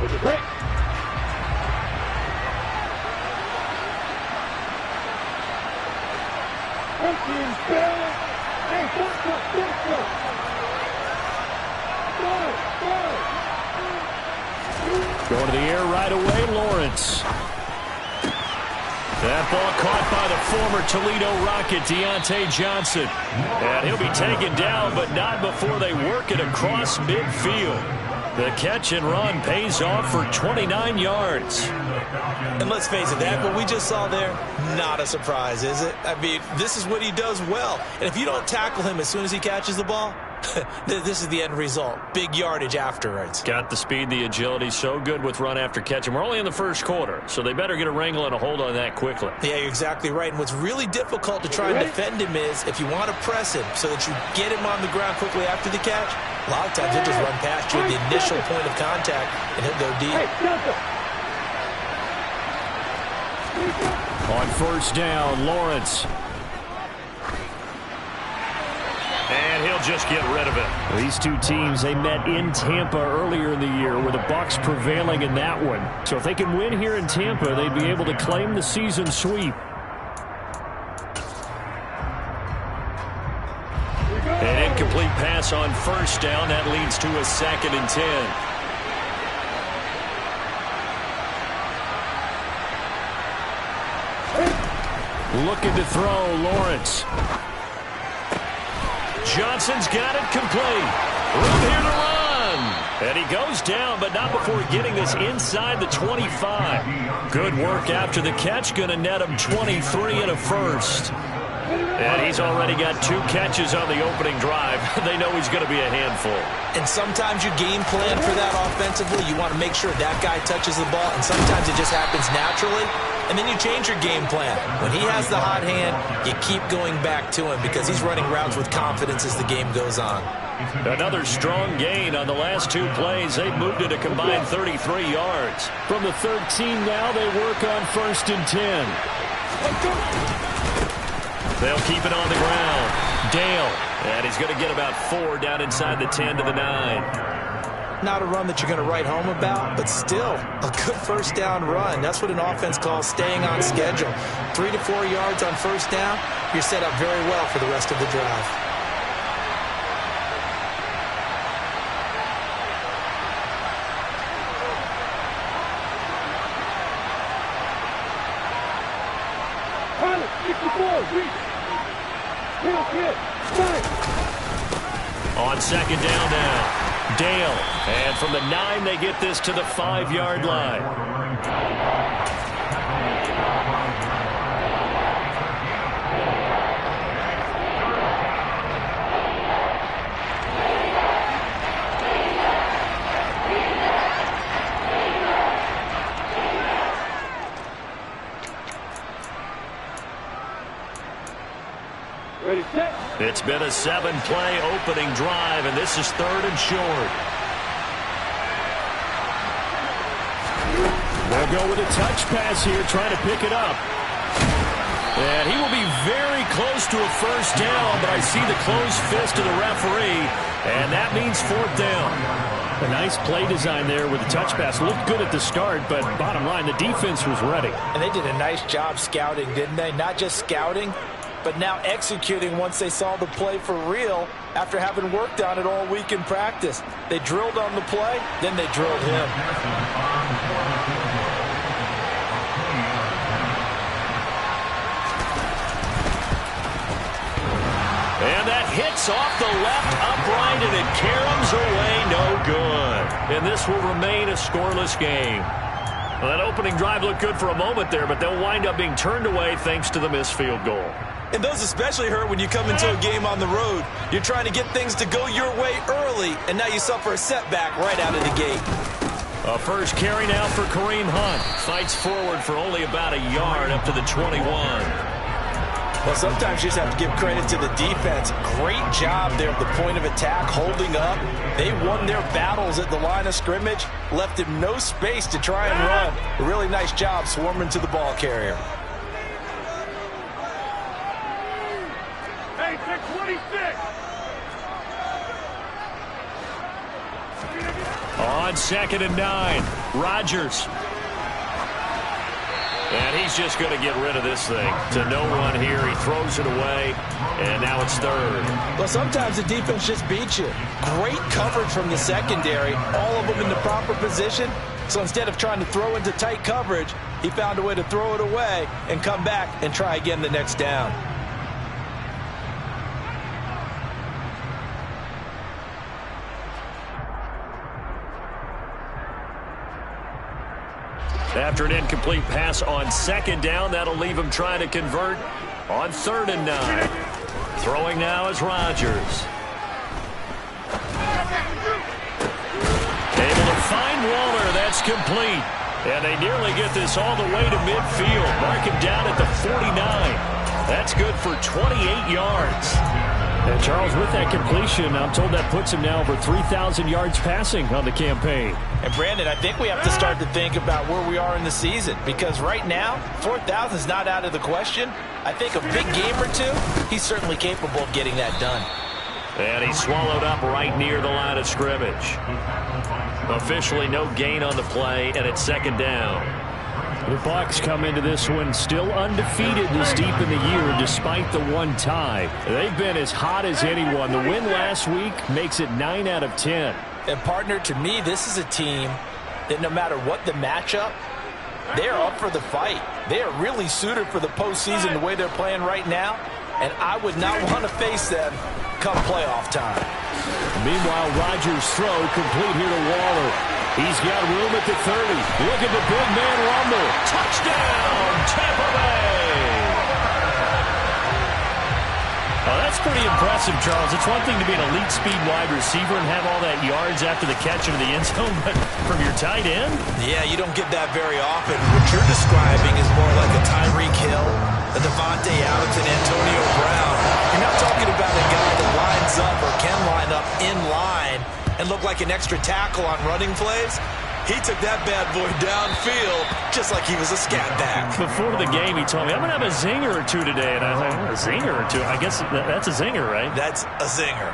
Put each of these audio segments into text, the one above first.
Going to the air right away, Lawrence. That ball caught by the former Toledo Rocket, Deontay Johnson. And he'll be taken down, but not before they work it across midfield. The catch and run pays off for 29 yards. And let's face it, that what we just saw there, not a surprise, is it? I mean, this is what he does well. And if you don't tackle him as soon as he catches the ball, this is the end result. Big yardage afterwards. Got the speed, the agility, so good with run after catch. And we're only in the first quarter, so they better get a wrangle and a hold on that quickly. Yeah, you're exactly right. And what's really difficult to try and defend him is if you want to press him so that you get him on the ground quickly after the catch, a lot of times he'll just run past you at the initial point of contact, and he'll go deep. On first down, Lawrence. And he'll just get rid of it. These two teams, they met in Tampa earlier in the year with the Bucs prevailing in that one. So if they can win here in Tampa, they'd be able to claim the season sweep. An incomplete pass on first down. That leads to a 2nd and 10. Looking to throw, Lawrence. Johnson's got it complete. Room here to run. And he goes down, but not before getting this inside the 25. Good work after the catch. Going to net him 23 and a first. And he's already got 2 catches on the opening drive. They know he's going to be a handful. And sometimes you game plan for that offensively. You want to make sure that guy touches the ball, and sometimes it just happens naturally. And then you change your game plan. When he has the hot hand, you keep going back to him because he's running routes with confidence as the game goes on. Another strong gain on the last 2 plays. They've moved it a combined 33 yards. From the 13 now, they work on 1st and 10. They'll keep it on the ground. Dale. And he's going to get about 4 down inside the 10 to the 9. Not a run that you're going to write home about, but still a good first down run. That's what an offense calls staying on schedule. 3 to 4 yards on first down, you're set up very well for the rest of the drive. On 2nd down now. Dale, and from the 9, they get this to the 5-yard line. Ready, set. It's been a 7-play opening drive, and this is 3rd and short. They'll go with a touch pass here, trying to pick it up. And he will be very close to a first down, but I see the closed fist of the referee, and that means 4th down. A nice play design there with the touch pass. Looked good at the start, but bottom line, the defense was ready. And they did a nice job scouting, didn't they? Not just scouting, but now executing once they saw the play for real after having worked on it all week in practice. They drilled on the play, then they drilled him. And that hits off the left upright, and it caroms away, no good. And this will remain a scoreless game. Well, that opening drive looked good for a moment there, but they'll wind up being turned away thanks to the missed field goal. And those especially hurt when you come into a game on the road. You're trying to get things to go your way early, and now you suffer a setback right out of the gate. A first carry now for Kareem Hunt. Fights forward for only about a yard up to the 21. Well, sometimes you just have to give credit to the defense. Great job there at the point of attack, holding up. They won their battles at the line of scrimmage, left him no space to try and run. A really nice job swarming to the ball carrier. Hey, 626. On on 2nd and 9. Rodgers. And he's just going to get rid of this thing. To no one here. He throws it away. And now it's 3rd. Well, sometimes the defense just beats you. Great coverage from the secondary. All of them in the proper position. So instead of trying to throw into tight coverage, he found a way to throw it away and come back and try again the next down. After an incomplete pass on 2nd down, that'll leave him trying to convert on 3rd and 9. Throwing now is Rodgers. Able to find Waller. That's complete. And they nearly get this all the way to midfield. Mark him down at the 49. That's good for 28 yards. And Charles, with that completion, I'm told that puts him now over 3,000 yards passing on the campaign. And Brandon, I think we have to start to think about where we are in the season, because right now, 4,000 is not out of the question. I think a big game or two, he's certainly capable of getting that done. And he's swallowed up right near the line of scrimmage. Officially no gain on the play, and it's 2nd down. The Bucs come into this one still undefeated this deep in the year despite the one tie. They've been as hot as anyone. The win last week makes it 9 out of 10. And partner, to me, this is a team that no matter what the matchup, they're up for the fight. They are really suited for the postseason the way they're playing right now, and I would not want to face them come playoff time. Meanwhile, Rodgers' throw complete here to Waller. He's got room at the 30. Look at the big man rumble. Touchdown, Tampa Bay. Oh, that's pretty impressive, Charles. It's one thing to be an elite speed wide receiver and have all that yards after the catch into the end zone, but from your tight end? Yeah, you don't get that very often. What you're describing is more like a Tyreek Hill, a Devontae Adams, and Antonio Brown. You're not talking about a guy that lines up or can line up in line and look like an extra tackle on running plays. He took that bad boy downfield just like he was a scat back. Before the game, he told me, I'm going to have a zinger or two today. And I was like, a zinger or two? I guess that's a zinger, right? That's a zinger.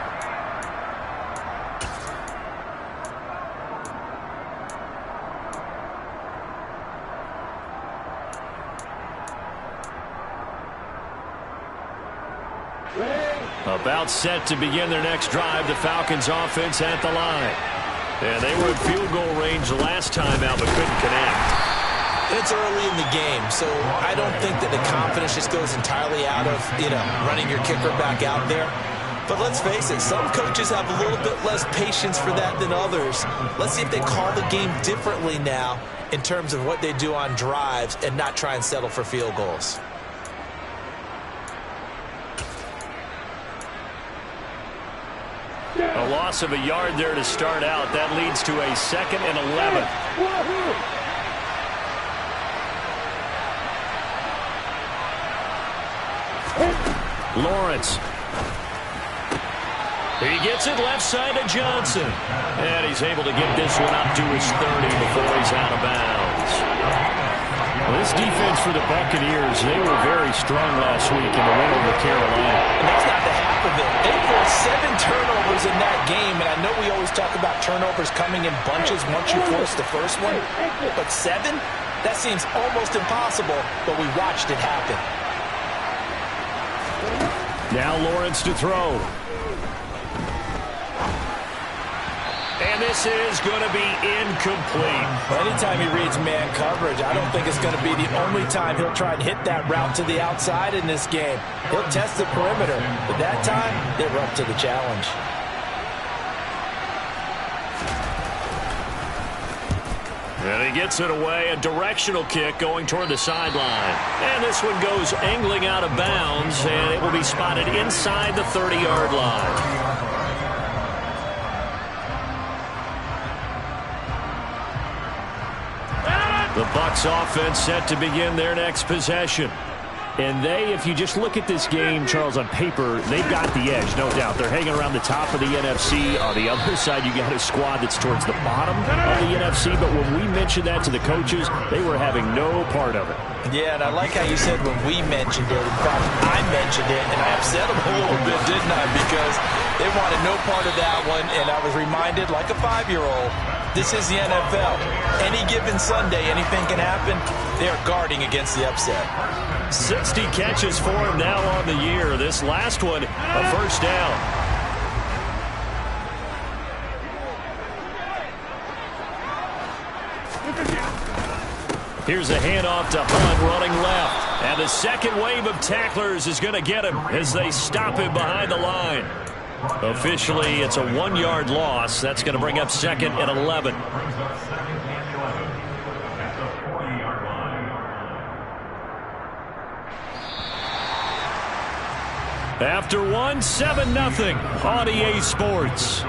About set to begin their next drive, the Falcons offense at the line. And they were in field goal range the last time out, but couldn't connect. It's early in the game, so I don't think that the confidence just goes entirely out of, running your kicker back out there. But let's face it, some coaches have a little bit less patience for that than others. Let's see if they call the game differently now in terms of what they do on drives and not try and settle for field goals. A loss of a yard there to start out. That leads to a 2nd and 11. Lawrence. He gets it left side to Johnson. And he's able to get this one up to his 30 before he's out of bounds. Well, this defense for the Buccaneers, they were very strong last week in the win over Carolina. And that's not the half of it. They forced 7 turnovers in that game, and I know we always talk about turnovers coming in bunches once you force the first one, but 7? That seems almost impossible, but we watched it happen. Now Lawrence to throw. And this is going to be incomplete. Well, anytime he reads man coverage, I don't think it's going to be the only time he'll try and hit that route to the outside in this game. He'll test the perimeter, but that time, they were up to the challenge. And he gets it away, a directional kick going toward the sideline. And this one goes angling out of bounds, and it will be spotted inside the 30-yard line. The Bucs offense set to begin their next possession. And they, if you just look at this game, Charles, on paper, they've got the edge, no doubt. They're hanging around the top of the NFC. On the other side, you got a squad that's towards the bottom of the NFC. But when we mentioned that to the coaches, they were having no part of it. Yeah, and I like how you said when we mentioned it. In fact, I mentioned it, and I upset them a little bit, didn't I? Because they wanted no part of that one, and I was reminded, like a 5-year-old, This is the NFL. Any given Sunday, anything can happen. They are guarding against the upset. 60 catches for him now on the year. This last one, a first down. Here's a handoff to Hunt running left. And the second wave of tacklers is going to get him as they stop him behind the line. Officially, it's a 1-yard loss. That's going to bring up second and 11. After one, 7-0 on EA Sports.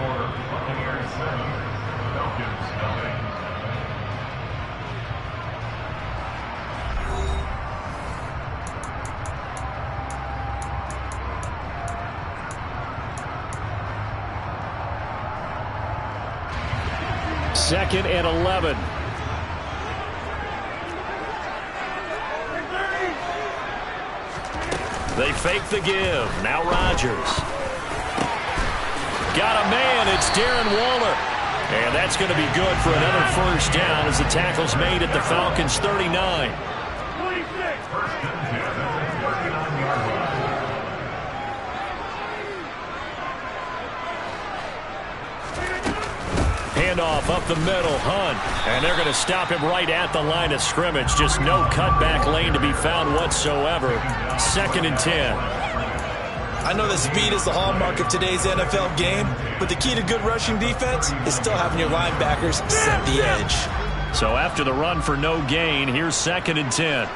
Second and 11. They fake the give. Now Rodgers. Got a man. It's Darren Waller. And that's going to be good for another first down as the tackle's made at the Falcons' 39. Handoff up the middle, Hunt. And they're going to stop him right at the line of scrimmage. Just no cutback lane to be found whatsoever. Second and 10. I know that speed is the hallmark of today's NFL game, but the key to good rushing defense is still having your linebackers set the edge. So after the run for no gain, here's second and 10.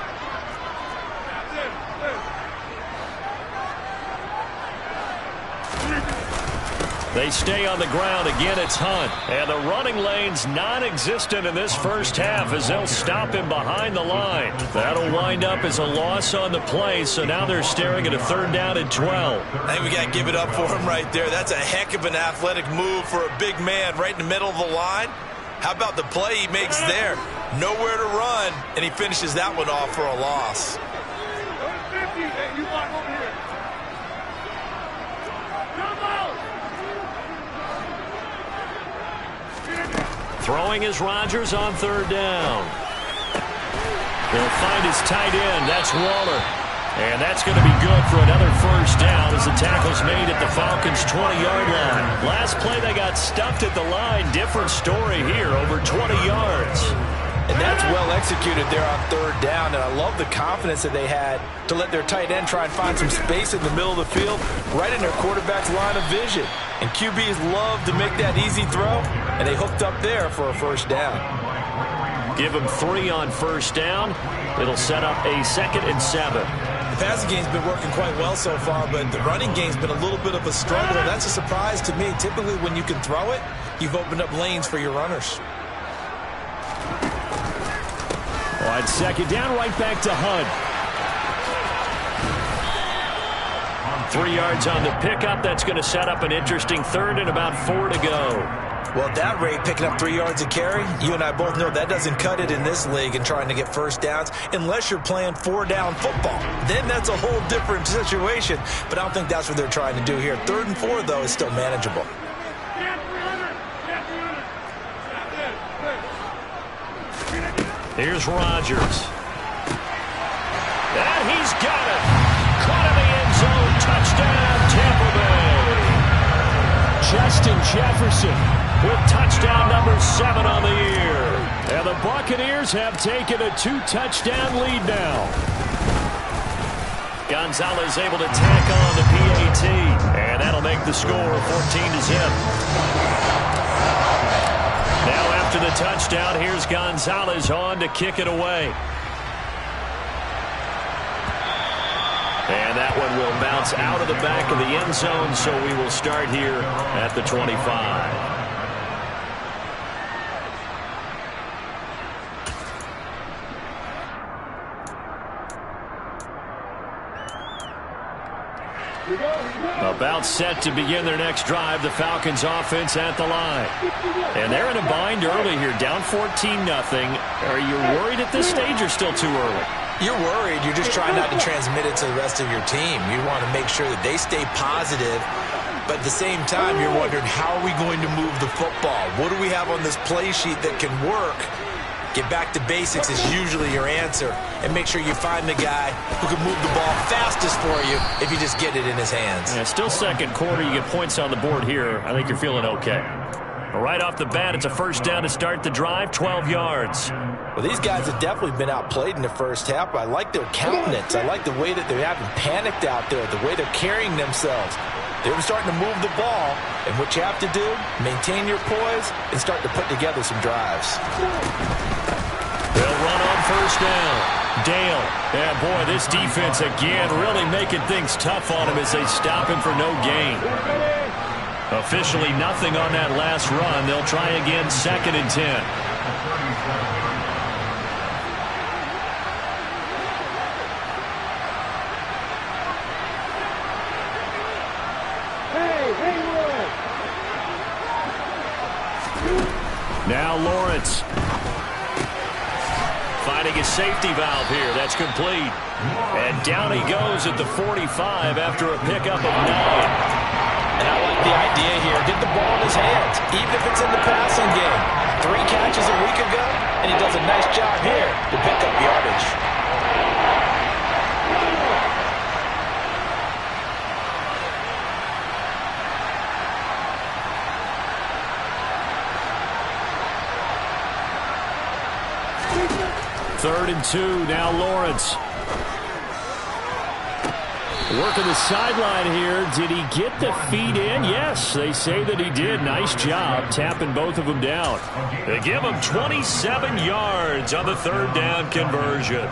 They stay on the ground. Again, it's Hunt. And the running lane's non-existent in this first half as they'll stop him behind the line. That'll wind up as a loss on the play, so now they're staring at a third down and 12. I think we got to give it up for him right there. That's a heck of an athletic move for a big man right in the middle of the line. How about the play he makes there? Nowhere to run, and he finishes that one off for a loss. Throwing is Rodgers on third down. They'll find his tight end. That's Waller. And that's going to be good for another first down as the tackle's made at the Falcons' 20-yard line. Last play, they got stuffed at the line. Different story here, over 20 yards. And that's well executed there on third down. And I love the confidence that they had to let their tight end try and find some space in the middle of the field, right in their quarterback's line of vision. And QBs love to make that easy throw, and they hooked up there for a first down. Give them 3 on first down. It'll set up a second and 7. The passing game's been working quite well so far, but the running game's been a little bit of a struggle. That's a surprise to me. Typically, when you can throw it, you've opened up lanes for your runners. On second down, right back to Hunt. 3 yards on the pickup. That's going to set up an interesting third and about 4 to go. Well, at that rate, picking up 3 yards a carry, you and I both know that doesn't cut it in this league and trying to get first downs unless you're playing 4-down football. Then that's a whole different situation, but I don't think that's what they're trying to do here. 3rd and 4, though, is still manageable. Here's Rodgers. And he's got it. Caught in the end zone. Touchdown, Tampa Bay. Justin Jefferson with touchdown number 7 on the year. And the Buccaneers have taken a 2-touchdown lead now. Gonzalez able to tack on the PAT. And that'll make the score 14-0. Now after the touchdown, here's Gonzalez on to kick it away. And that one will bounce out of the back of the end zone, so we will start here at the 25. About set to begin their next drive, the Falcons offense at the line. And they're in a bind early here, down 14-0. Are you worried at this stage or still too early? You're worried. You're just trying not to transmit it to the rest of your team. You want to make sure that they stay positive But at the same time, you're wondering, how are we going to move the football? What do we have on this play sheet that can work? Get back to basics is usually your answer. And make sure you find the guy who can move the ball fastest for you if you just get it in his hands. Yeah, still second quarter. You get points on the board here. I think you're feeling okay. Right off the bat, it's a first down to start the drive, 12 yards. Well, these guys have definitely been outplayed in the first half, but I like their countenance. I like the way that they haven't panicked out there, the way they're carrying themselves. They're starting to move the ball, and what you have to do, maintain your poise and start to put together some drives. They'll run on first down. Dale. Yeah, boy, this defense again really making things tough on him as they stop him for no gain. Officially nothing on that last run. They'll try again, 2nd and 10. Now Lawrence. Finding a safety valve here. That's complete. And down he goes at the 45 after a pickup of 9. And I like the idea here. Get the ball in his hands, even if it's in the passing game. 3 catches a week ago, and he does a nice job here to pick up yardage. Third and 2, now Lawrence. Working the sideline here. Did he get the feet in? Yes, they say that he did. Nice job tapping both of them down. They give him 27 yards on the 3rd down conversion.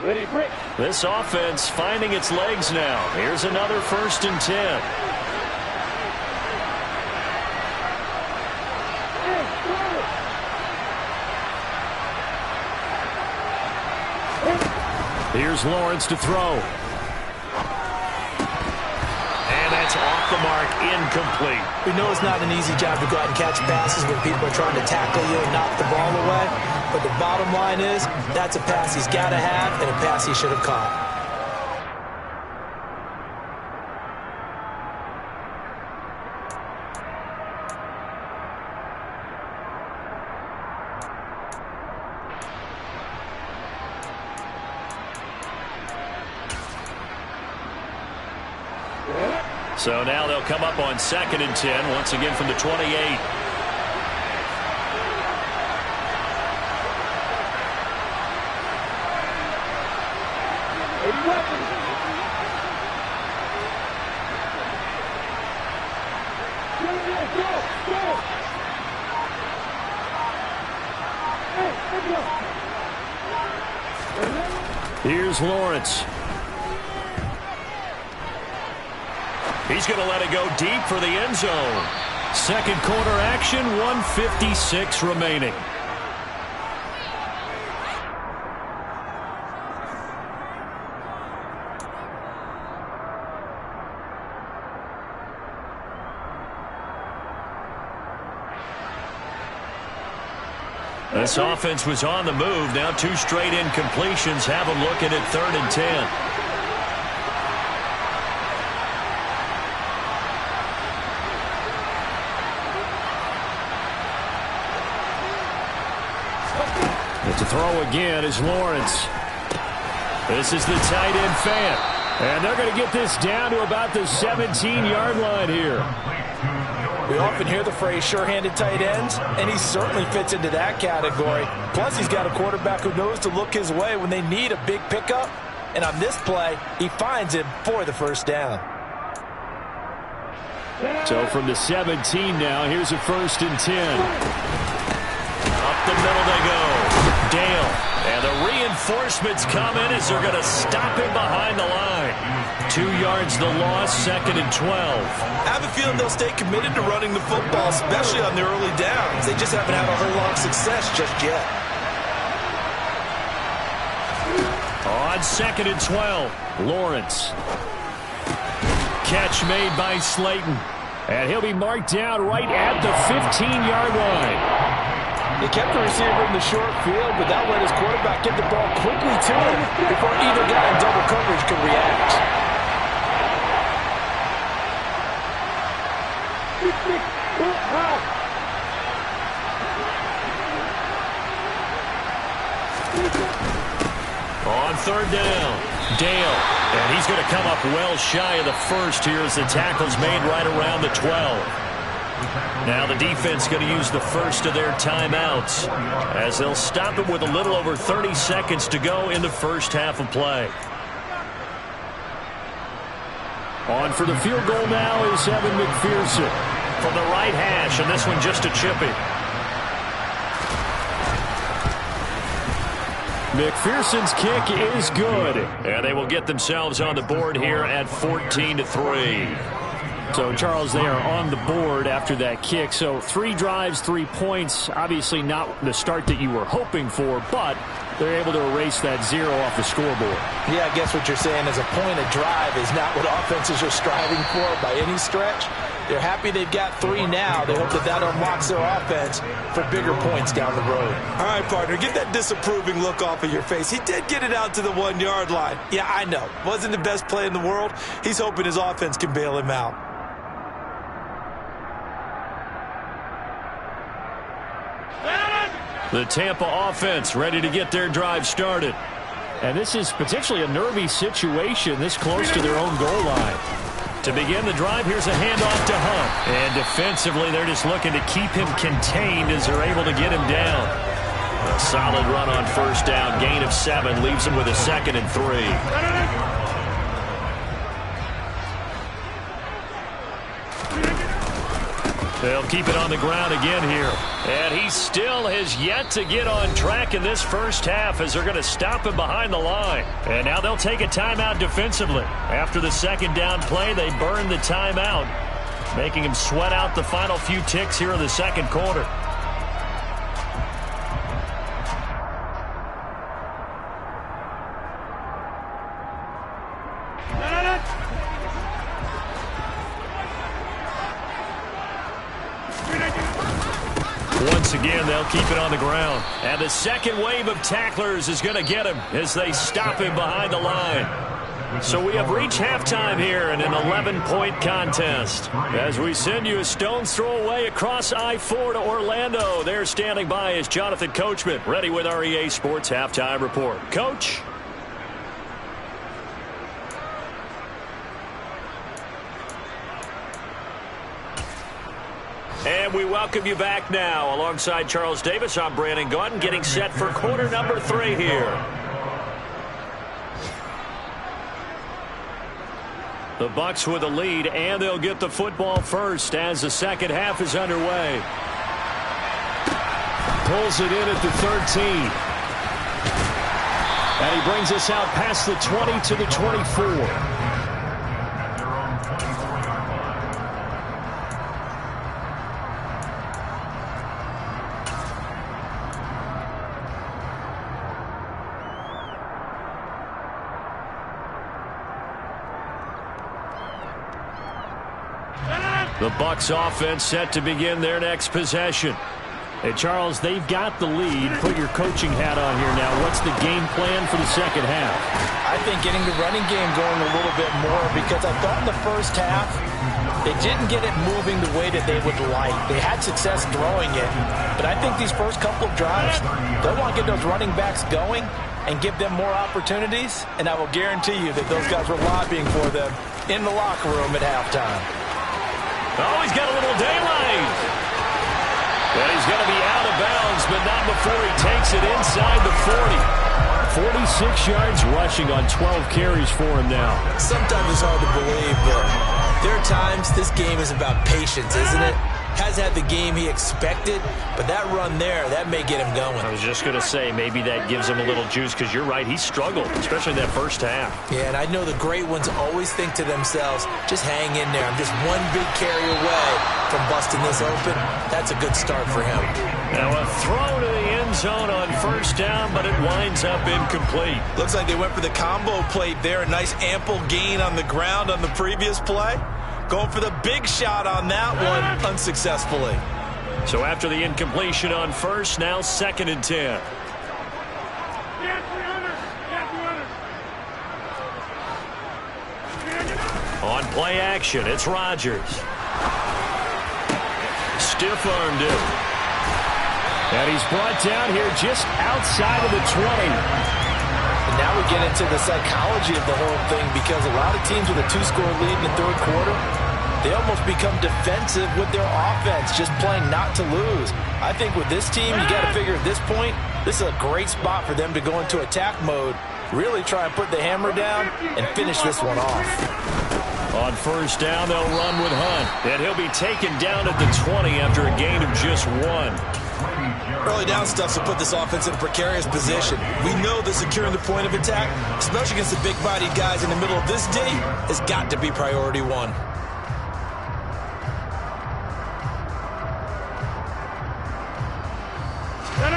Ready, break. This offense finding its legs now. Here's another 1st and 10. Here's Lawrence to throw. And that's off the mark, incomplete. We know it's not an easy job to go out and catch passes when people are trying to tackle you and knock the ball away. But the bottom line is, that's a pass he's got to have and a pass he should have caught. So now they'll come up on 2nd and 10, once again from the 28. Here's Lawrence. He's going to let it go deep for the end zone. Second quarter action, 1:56 remaining. This offense was on the move. Now 2 straight incompletions have them looking at 3rd and 10. To throw again is Lawrence. This is the tight end fan. And they're going to get this down to about the 17-yard line here. We often hear the phrase sure-handed tight ends, and he certainly fits into that category. Plus, he's got a quarterback who knows to look his way when they need a big pickup. And on this play, he finds him for the 1st down. So from the 17 now, here's a 1st and 10. Up the middle they go. Dale. And the reinforcements come in as they're going to stop him behind the line. 2 yards the loss, 2nd and 12. I have a feeling they'll stay committed to running the football, especially on their early downs. They just haven't had a whole lot of success just yet. On 2nd and 12, Lawrence. Catch made by Slayton. And he'll be marked down right at the 15-yard line. They kept the receiver in the short field, but that let his quarterback get the ball quickly to him before either guy in double coverage could react. On third down, Dale. And he's going to come up well shy of the first here as the tackle's made right around the 12. Now the defense going to use the first of their timeouts as they'll stop it with a little over 30 seconds to go in the first half of play. On for the field goal now is Evan McPherson from the right hash, and this one just a chippy. McPherson's kick is good, and they will get themselves on the board here at 14-3. So, Charles, they are on the board after that kick. So 3 drives, 3 points. Obviously not the start that you were hoping for, but they're able to erase that 0 off the scoreboard. Yeah, I guess what you're saying is a point a drive is not what offenses are striving for by any stretch. They're happy they've got 3 now. They hope that that unlocks their offense for bigger points down the road. All right, partner, get that disapproving look off of your face. He did get it out to the 1-yard line. Yeah, I know. Wasn't the best play in the world. He's hoping his offense can bail him out. The Tampa offense ready to get their drive started. And this is potentially a nervy situation this close to their own goal line. To begin the drive, here's a handoff to Hunt. And defensively, they're just looking to keep him contained as they're able to get him down. A solid run on first down. Gain of 7 leaves him with a 2nd and 3. They'll keep it on the ground again here. And he still has yet to get on track in this first half as they're going to stop him behind the line. And now they'll take a timeout defensively. After the second down play, they burn the timeout, making him sweat out the final few ticks here in the second quarter. Once again, they'll keep it on the ground. And the second wave of tacklers is going to get him as they stop him behind the line. So we have reached halftime here in an 11-point contest. As we send you a stone's throw away across I-4 to Orlando. There standing by is Jonathan Coachman, ready with our EA Sports Halftime Report. Coach? And we welcome you back now. Alongside Charles Davis, I'm Brandon Gaudin, getting set for quarter number 3 here. The Bucs with a lead, and they'll get the football first as the second half is underway. Pulls it in at the 13. And he brings us out past the 20 to the 24. The Bucs offense set to begin their next possession. Hey, Charles, they've got the lead. Put your coaching hat on here now. What's the game plan for the second half? I think getting the running game going a little bit more, because I thought in the first half they didn't get it moving the way that they would like. They had success throwing it, but I think these first couple of drives, they'll want to get those running backs going and give them more opportunities, and I will guarantee you that those guys were lobbying for them in the locker room at halftime. Oh, he's got a little daylight. And he's going to be out of bounds, but not before he takes it inside the 40. 46 yards rushing on 12 carries for him now. Sometimes it's hard to believe, but there are times this game is about patience, isn't it? Has had the game he expected, but that run there, that may get him going. I was just going to say, maybe that gives him a little juice, because you're right, he struggled, especially in that first half. Yeah, and I know the great ones always think to themselves, just hang in there. I'm just one big carry away from busting this open. That's a good start for him. Now a throw to the end zone on first down, but it winds up incomplete. Looks like they went for the combo plate there. A nice ample gain on the ground on the previous play. Going for the big shot on that one unsuccessfully. So after the incompletion on first, now 2nd and 10. On play action, it's Rodgers. Stiff-armed him. And he's brought down here just outside of the 20. And now we get into the psychology of the whole thing, because a lot of teams with a 2-score lead in the third quarter, they almost become defensive with their offense, just playing not to lose. I think with this team, you got to figure at this point, this is a great spot for them to go into attack mode, really try and put the hammer down and finish this one off. On first down, they'll run with Hunt. And he'll be taken down at the 20 after a gain of just 1. Early down stuff will put this offense in a precarious position. We know that securing the point of attack, especially against the big-bodied guys in the middle of this D, has got to be priority 1.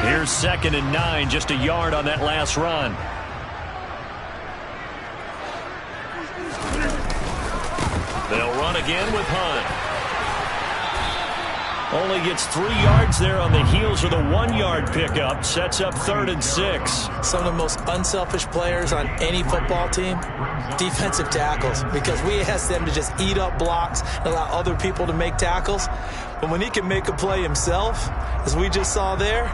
Here's 2nd and 9, just a yard on that last run. They'll run again with Hunt. Only gets 3 yards there on the heels of the 1-yard pickup. Sets up 3rd and 6. Some of the most unselfish players on any football team, defensive tackles, because we ask them to just eat up blocks and allow other people to make tackles. But when he can make a play himself, as we just saw there,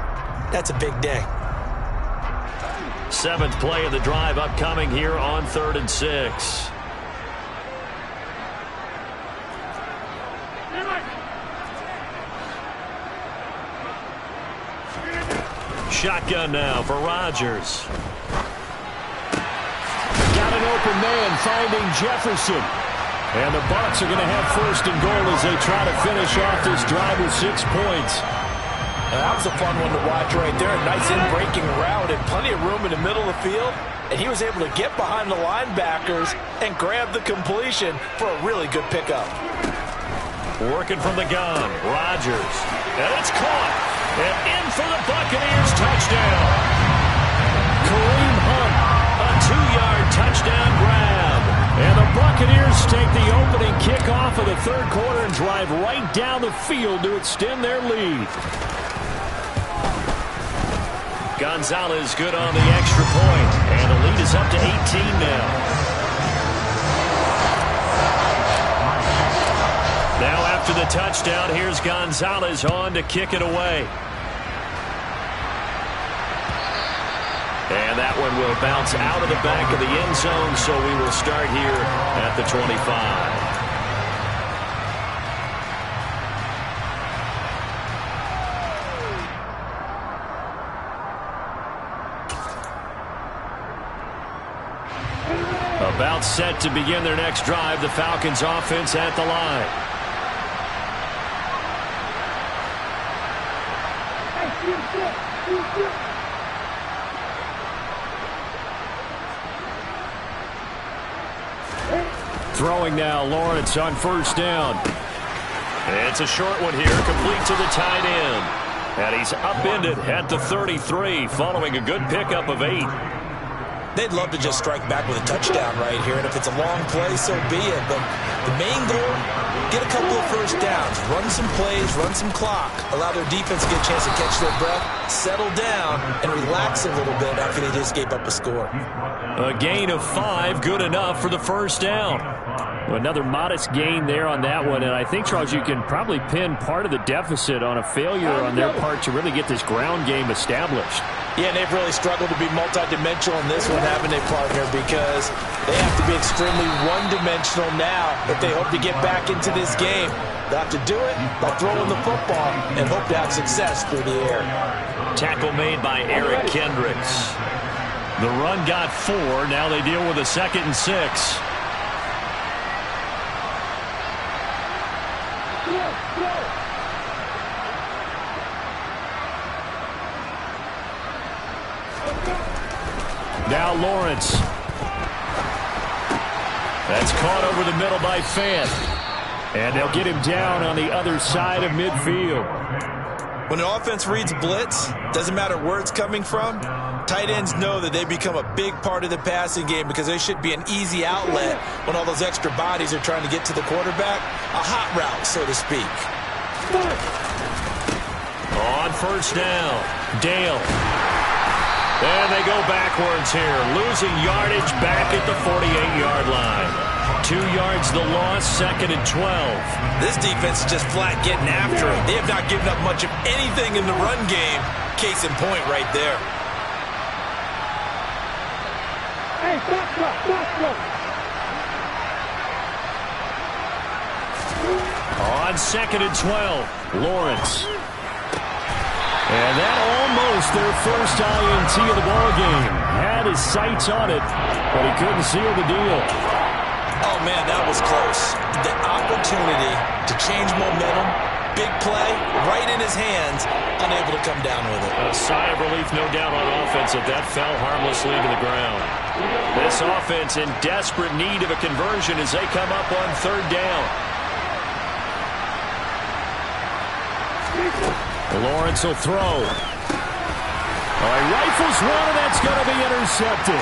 that's a big day. 7th play of the drive upcoming here on 3rd and 6. Shotgun now for Rodgers. Got an open man finding Jefferson. And the Bucs are going to have 1st and goal as they try to finish off this drive with 6 points. That was a fun one to watch right there. A nice in-breaking route and plenty of room in the middle of the field. And he was able to get behind the linebackers and grab the completion for a really good pickup. Working from the gun, Rodgers. And it's caught. And in for the Buccaneers touchdown. Kareem Hunt, a 2-yard touchdown grab. And the Buccaneers take the opening kickoff of the third quarter and drive right down the field to extend their lead. Gonzalez good on the extra point. And the lead is up to 18 now. Now after the touchdown, here's Gonzalez on to kick it away. And that one will bounce out of the back of the end zone, so we will start here at the 25. About set to begin their next drive, the Falcons offense at the line. Throwing now, Lawrence on first down. It's a short one here, complete to the tight end. And he's upended at the 33, following a good pickup of 8. They'd love to just strike back with a touchdown right here, and if it's a long play, so be it. But the main goal, get a couple of first downs, run some plays, run some clock, allow their defense to get a chance to catch their breath, settle down, and relax a little bit after they just gave up a score. A gain of 5, good enough for the first down. Well, another modest gain there on that one, and I think, Charles, you can probably pin part of the deficit on a failure on their part to really get this ground game established. Yeah, and they've really struggled to be multidimensional in this one, haven't they, partner? Because they have to be extremely one-dimensional now if they hope to get back into this game. They'll have to do it by throwing the football and hope to have success through the air. Tackle made by Eric Kendricks. The run got 4. Now they deal with a 2nd and 6. Now Lawrence. That's caught over the middle by Fant. And they'll get him down on the other side of midfield. When an offense reads blitz, doesn't matter where it's coming from, tight ends know that they become a big part of the passing game because they should be an easy outlet when all those extra bodies are trying to get to the quarterback. A hot route, so to speak. on first down. Dale. And they go backwards here, losing yardage back at the 48-yard line. 2 yards the loss, 2nd and 12. This defense is just flat getting after it. They have not given up much of anything in the run game. Case in point right there. Hey, stop. On 2nd and 12, Lawrence. And that almost their first INT of the ball game. Had his sights on it, but he couldn't seal the deal. Oh, man, that was close. The opportunity to change momentum, big play, right in his hands, unable to come down with it. A sigh of relief, no doubt, on offense if that fell harmlessly to the ground. This offense in desperate need of a conversion as they come up on 3rd down. Lawrence will throw. Oh, he rifles one, and that's going to be intercepted.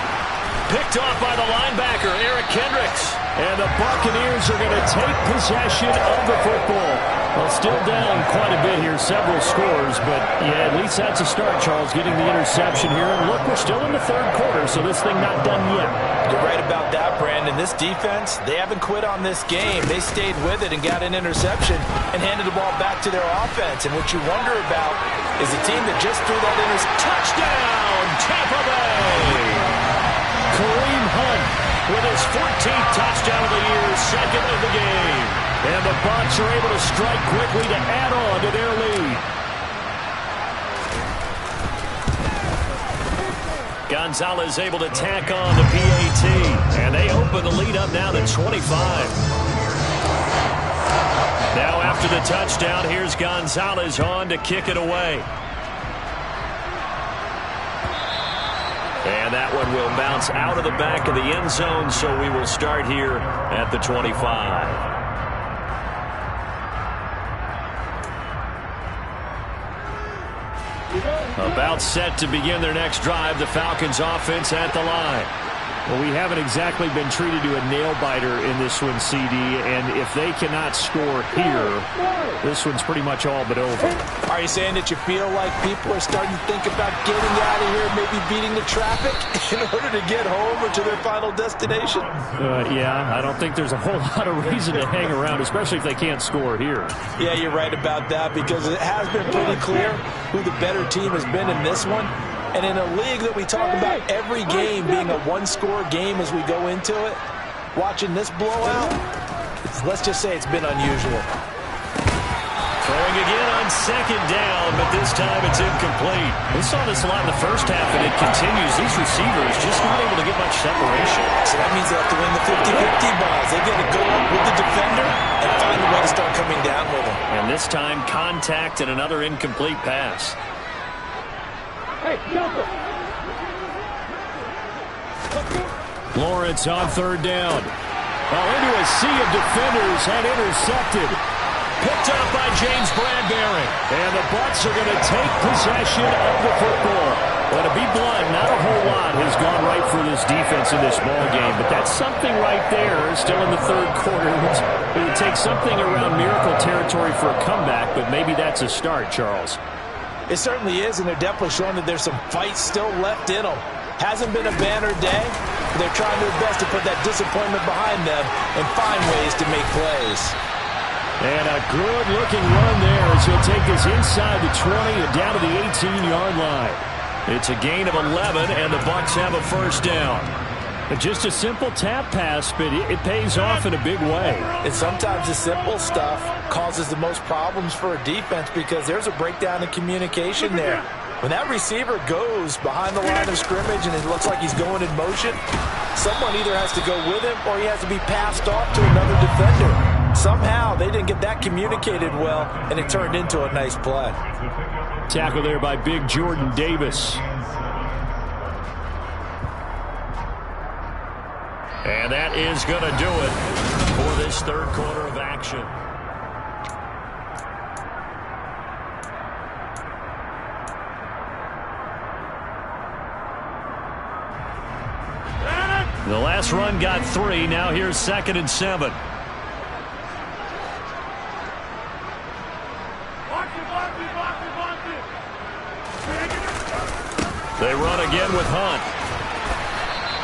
Picked off by the linebacker, Eric Kendricks. And the Buccaneers are going to take possession of the football. Well, still down quite a bit here, several scores, but yeah, at least that's a start, Charles, getting the interception here. And look, we're still in the 3rd quarter, so this thing not done yet. You're right about that, Brandon. This defense, they haven't quit on this game. They stayed with it and got an interception and handed the ball back to their offense. And what you wonder about is the team that just threw that Touchdown, Tampa Bay! Kareem Hunt with his 14th touchdown of the year, 2nd of the game. And the Bucs are able to strike quickly to add on to their lead. Gonzalez able to tack on the PAT. And they open the lead up now to 25. Now after the touchdown, here's Gonzalez on to kick it away. And that one will bounce out of the back of the end zone, so we will start here at the 25. About set to begin their next drive, the Falcons offense at the line. Well, we haven't exactly been treated to a nail-biter in this one, CD, and if they cannot score here, this one's pretty much all but over. Are you saying that you feel like people are starting to think about getting out of here, maybe beating the traffic in order to get home or to their final destination? Yeah, I don't think there's a whole lot of reason to hang around, especially if they can't score here. Yeah, you're right about that, because it has been pretty clear who the better team has been in this one. And in a league that we talk about every game being a one-score game as we go into it, watching this blowout, let's just say it's been unusual. Throwing again on 2nd down, but this time it's incomplete. We saw this a lot in the first half, and it continues. These receivers just not able to get much separation. So that means they have to win the 50-50 balls. They've got to go up with the defender and find a way to start coming down with them. And this time, contact and another incomplete pass. Lawrence on 3rd down. Into a sea of defenders and intercepted. Picked up by James Bradbury. And the Bucs are going to take possession of the football. Well, to be blunt, not a whole lot has gone right for this defense in this ball game, but that's something right there. Still in the 3rd quarter. It would take something around miracle territory for a comeback, but maybe that's a start, Charles. It certainly is, and they're definitely showing that there's some fight still left in them. Hasn't been a banner day. They're trying their best to put that disappointment behind them and find ways to make plays. And a good-looking run there as he'll take this inside the 20 and down to the 18-yard line. It's a gain of 11, and the Bucs have a first down. Just a simple tap pass, but it pays off in a big way. And sometimes the simple stuff causes the most problems for a defense because there's a breakdown in communication there. When that receiver goes behind the line of scrimmage and it looks like he's going in motion, someone either has to go with him or he has to be passed off to another defender. Somehow they didn't get that communicated well, and it turned into a nice play. Tackle there by big Jordan Davis. And that is going to do it for this 3rd quarter of action. The last run got 3. Now here's 2nd and 7. They run again with Hunt.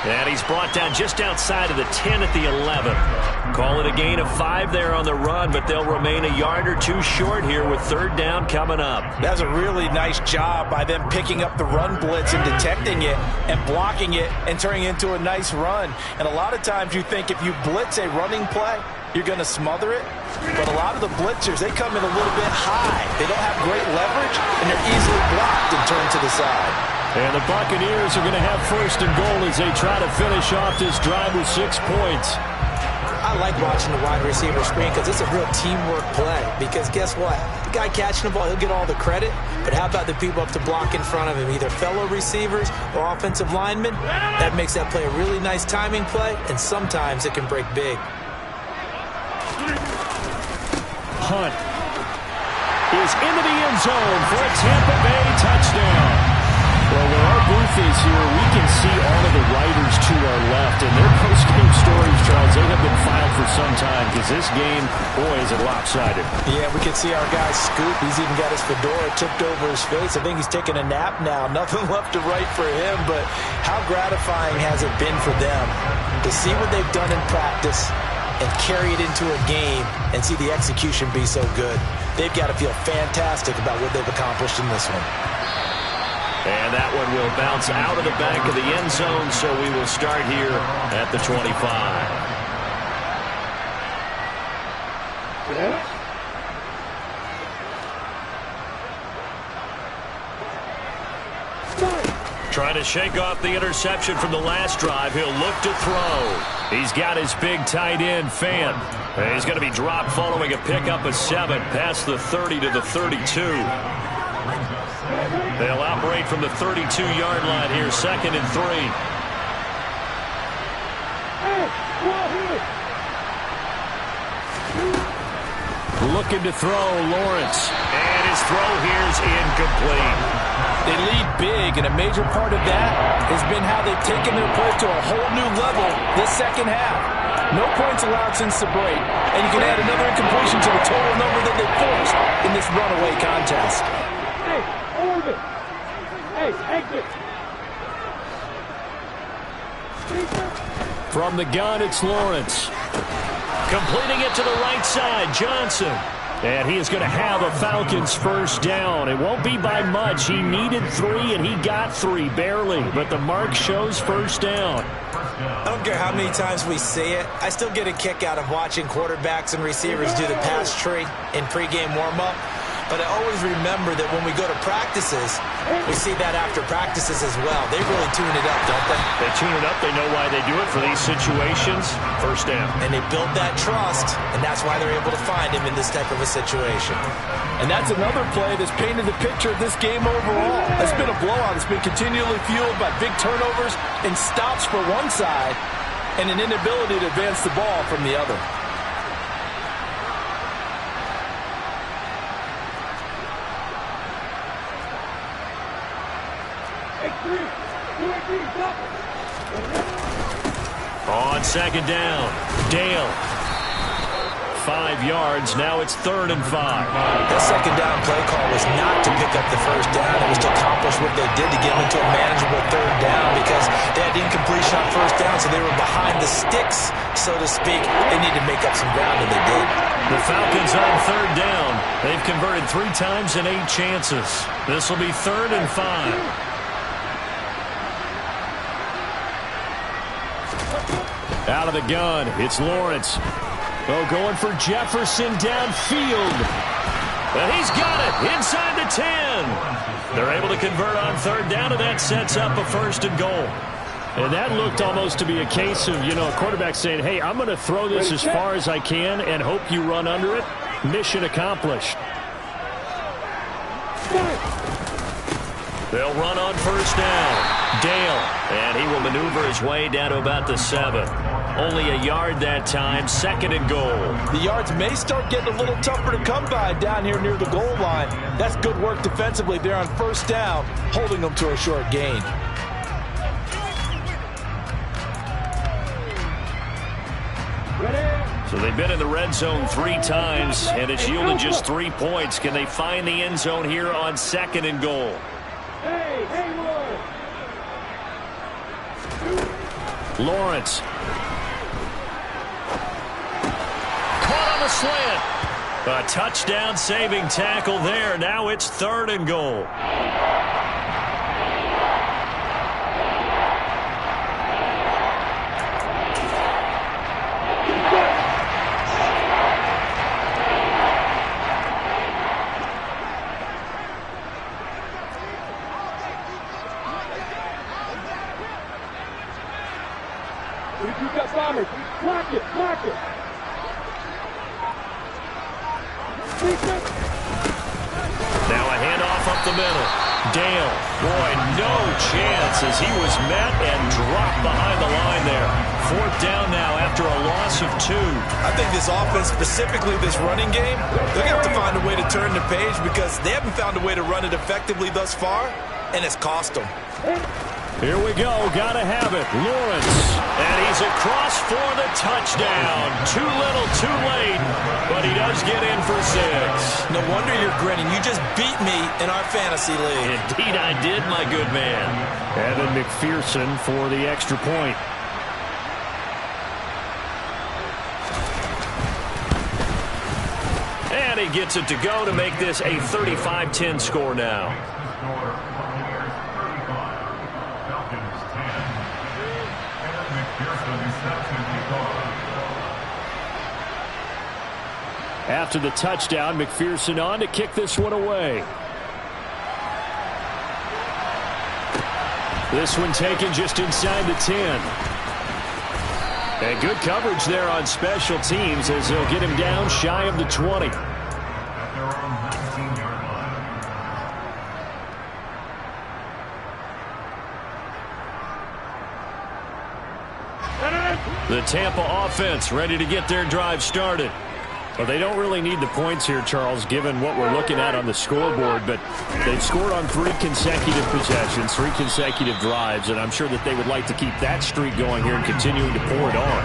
And he's brought down just outside of the 10 at the 11. Call it a gain of 5 there on the run, but they'll remain a yard or two short here with third down coming up. That's a really nice job by them picking up the run blitz and detecting it and blocking it and turning it into a nice run. And a lot of times you think if you blitz a running play, you're going to smother it. But a lot of the blitzers, they come in a little bit high. They don't have great leverage, and they're easily blocked and turned to the side. And the Buccaneers are going to have first and goal as they try to finish off this drive with 6 points. I like watching the wide receiver screen because it's a real teamwork play. Because guess what? The guy catching the ball, he'll get all the credit. But how about the people up to block in front of him, either fellow receivers or offensive linemen? That makes that play a really nice timing play, and sometimes it can break big. Hunt is into the end zone for a Tampa Bay touchdown. Well, where our booth is here, we can see all of the writers to our left, and their post-game stories, Charles, they have been filed for some time because this game, boy, is it lopsided. Yeah, we can see our guy Scoop. He's even got his fedora tipped over his face. I think he's taking a nap now. Nothing left to write for him, but how gratifying has it been for them to see what they've done in practice and carry it into a game and see the execution be so good. They've got to feel fantastic about what they've accomplished in this one. And that one will bounce out of the back of the end zone, so we will start here at the 25. Trying to shake off the interception from the last drive. He'll look to throw. He's got his big tight end, Fant. He's going to be dropped following a pickup of 7 past the 30 to the 32. They'll operate from the 32-yard line here, 2nd and 3. Looking to throw, Lawrence. And his throw here is incomplete. They lead big, and a major part of that has been how they've taken their play to a whole new level this second half. No points allowed since the break, and you can add another incompletion to the total number that they forced in this runaway contest. Hey, orbit. Hey, exit. From the gun, it's Lawrence. Completing it to the right side, Johnson. And he is going to have a Falcons first down. It won't be by much. He needed 3, and he got 3, barely. But the mark shows first down. I don't care how many times we see it. I still get a kick out of watching quarterbacks and receivers do the pass tree in pregame warm-up. But I always remember that when we go to practices, we see that after practices as well. They really tune it up, don't they? They tune it up. They know why they do it for these situations. First down. And they build that trust, and that's why they're able to find him in this type of a situation. And that's another play that's painted the picture of this game overall. It's been a blowout. It's been continually fueled by big turnovers and stops for one side and an inability to advance the ball from the other. On second down, Dale. 5 yards. Now it's 3rd and 5. That second down play call was not to pick up the first down. It was to accomplish what they did to get them into a manageable 3rd down because they had incompletion on first down, so they were behind the sticks, so to speak. They needed to make up some ground, and they did. The Falcons on 3rd down. They've converted 3 times in 8 chances. This will be 3rd and 5. Out of the gun, it's Lawrence. Oh, going for Jefferson downfield. And he's got it inside the 10. They're able to convert on 3rd down, and that sets up a 1st and goal. And that looked almost to be a case of, a quarterback saying, hey, I'm going to throw this as far as I can and hope you run under it. Mission accomplished. They'll run on 1st down. Dale, and he will maneuver his way down to about the 7. Only a yard that time, 2nd and goal. The yards may start getting a little tougher to come by down here near the goal line. That's good work defensively there on 1st down, holding them to a short gain. So they've been in the red zone 3 times, and it's yielded just 3 points. Can they find the end zone here on 2nd and goal? Hey, Haywood! Lawrence. Caught on the slant. A touchdown-saving tackle there. Now it's 3rd and goal. Block it, block it. Now a handoff up the middle. Dale, boy, no chance as he was met and dropped behind the line there. 4th down now after a loss of 2. I think this offense, specifically this running game, they're going to have to find a way to turn the page because they haven't found a way to run it effectively thus far, and it's cost them. Here we go. Gotta have it. Lawrence. And he's across for the touchdown. Too little, too late. But he does get in for 6. No wonder you're grinning. You just beat me in our fantasy league. Indeed I did, my good man. Evan McPherson for the extra point. And he gets it to go to make this a 35-10 score now. After the touchdown, McPherson on to kick this one away. This one taken just inside the 10. And good coverage there on special teams as they'll get him down shy of the 20. The Tampa offense ready to get their drive started. Well, they don't really need the points here, Charles, given what we're looking at on the scoreboard, but they've scored on 3 consecutive possessions, 3 consecutive drives, and I'm sure that they would like to keep that streak going here and continuing to pour it on.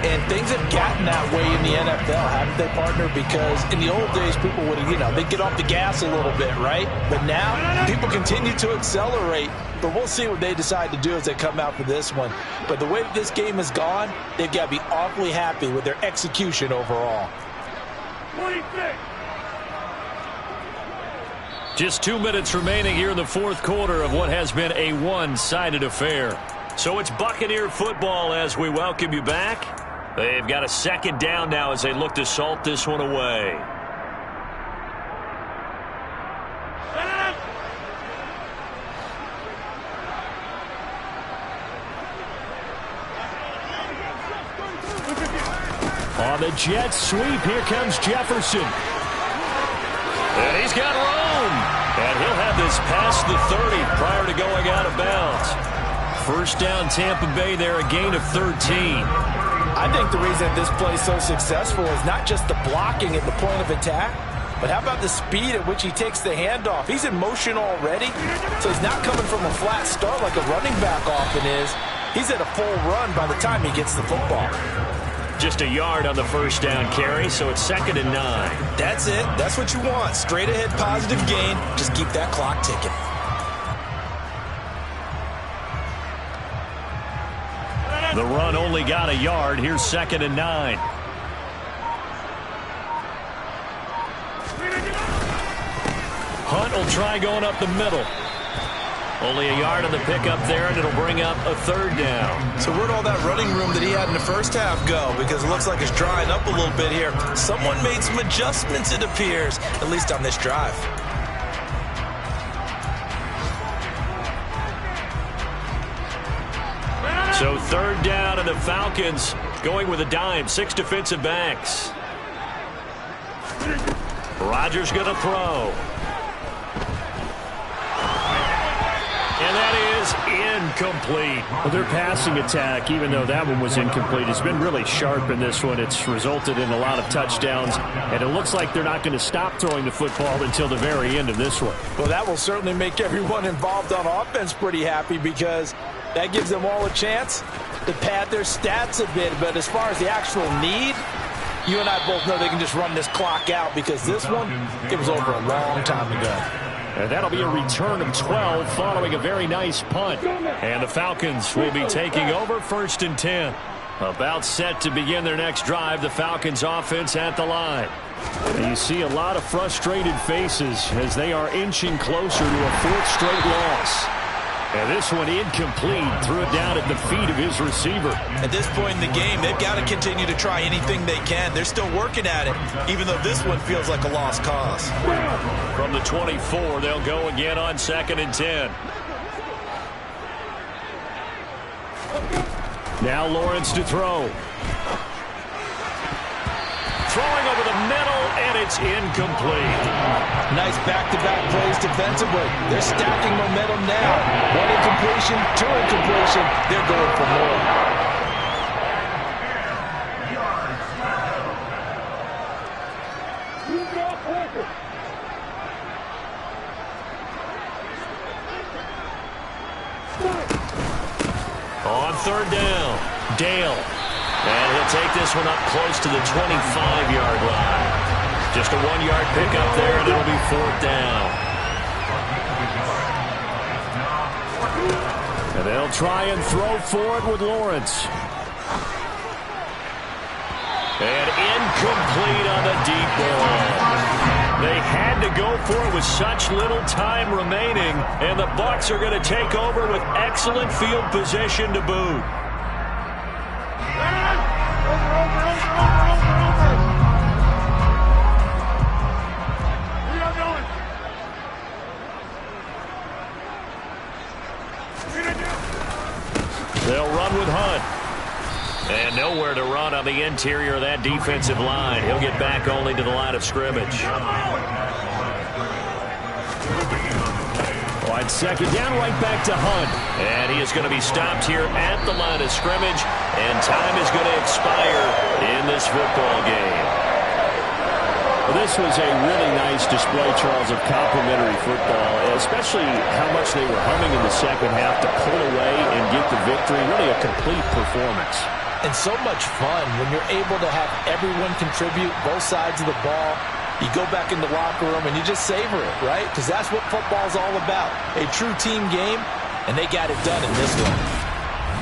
And things have gotten that way in the NFL, haven't they, partner? Because in the old days, people would, they'd get off the gas a little bit, right? But now, people continue to accelerate. But we'll see what they decide to do as they come out for this one. But the way that this game has gone, they've got to be awfully happy with their execution overall. 26. Just 2 minutes remaining here in the 4th quarter of what has been a one-sided affair. So it's Buccaneer football as we welcome you back. They've got a 2nd down now as they look to salt this one away. On the jet sweep, here comes Jefferson. And he's got room. And he'll have this past the 30 prior to going out of bounds. 1st down Tampa Bay there, a gain of 13. I think the reason this play is so successful is not just the blocking at the point of attack, but how about the speed at which he takes the handoff? He's in motion already, so he's not coming from a flat start like a running back often is. He's at a full run by the time he gets the football. Just a yard on the 1st down carry, so it's 2nd and 9. That's it. That's what you want. Straight ahead positive gain. Just keep that clock ticking. The run only got a yard. Here's 2nd and 9. Hunt will try going up the middle. Only a yard on the pickup there, and it'll bring up a 3rd down. So where'd all that running room that he had in the first half go? Because it looks like it's drying up a little bit here. Someone made some adjustments, it appears, at least on this drive. So 3rd down, and the Falcons going with a dime. 6 defensive backs. Rodgers going to throw. And that is incomplete. Well, their passing attack, even though that one was incomplete, has been really sharp in this one. It's resulted in a lot of touchdowns, and it looks like they're not going to stop throwing the football until the very end of this one. Well, that will certainly make everyone involved on offense pretty happy because that gives them all a chance to pad their stats a bit. But as far as the actual need, you and I both know they can just run this clock out because this one, it was over a long time ago. And that'll be a return of 12 following a very nice punt. And the Falcons will be taking over 1st and 10. About set to begin their next drive, the Falcons offense at the line. And you see a lot of frustrated faces as they are inching closer to a 4th straight loss. And this one incomplete, threw it down at the feet of his receiver. At this point in the game, they've got to continue to try anything they can. They're still working at it, even though this one feels like a lost cause. From the 24, they'll go again on 2nd and 10. Now Lawrence to throw. Throwing over the middle, and it's incomplete. Nice back-to-back plays defensively. They're stacking momentum now. 1 incompletion, 2 incompletion. They're going for more. On 3rd down, Dale. And he'll take this one up close to the 25-yard line. Just a 1-yard pickup there, and it'll be 4th down. And they'll try and throw for it with Lawrence. And incomplete on the deep ball. They had to go for it with such little time remaining, and the Bucs are going to take over with excellent field position to boot. They'll run with Hunt. And nowhere to run on the interior of that defensive line. He'll get back only to the line of scrimmage. On 2nd down, right back to Hunt. And he is going to be stopped here at the line of scrimmage. And time is going to expire in this football game. Well, this was a really nice display, Charles, of complimentary football, especially how much they were humming in the second half to pull away and get the victory. Really a complete performance. And so much fun when you're able to have everyone contribute, both sides of the ball. You go back in the locker room and you just savor it, right? Because that's what football's all about. A true team game, and they got it done in this one.